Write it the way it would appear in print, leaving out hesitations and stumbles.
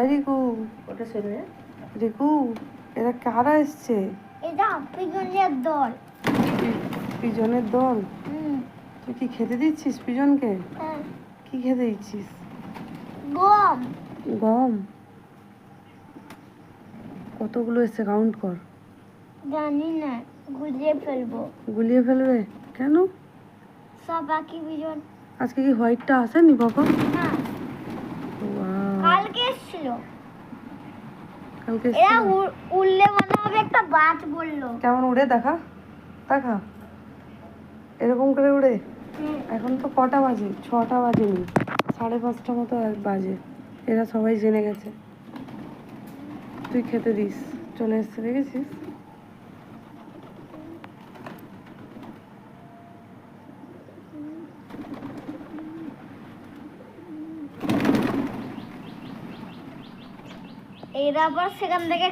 রিকু, ওটা শুনে রিকু, এরা কারা এসছে? এটা পিজনের দল। পিজনের দল? তুই কি খেতে দিচ্ছিস পিজনকে? হ্যাঁ, কি খেতে দিচ্ছিস? গম। গম? কতগুলো এসছে কাউন্ট কর। জানি না, গুলিয়ে ফেলবো। গুলিয়ে ফেলবে? কেন? সব বাকি পিজন। আজকে কি হোয়াইটটা আসেনি বাবা? না, Wow, কালকে এসেছিল। কালকে এরা এসেছিল? উড়লে মনে হবে একটা বাজ বললো। কেমন উড়ে দেখা, দেখা এরকম করে উড়ে। এখন তো কটা বাজে? 6টা বাজেনি, 5:30 মতো বাজে। এরা সবাই জেনে গেছে তুই খেতে দিস। চলে এসছে, দেখেছিস? এরা আবার সেখান থেকে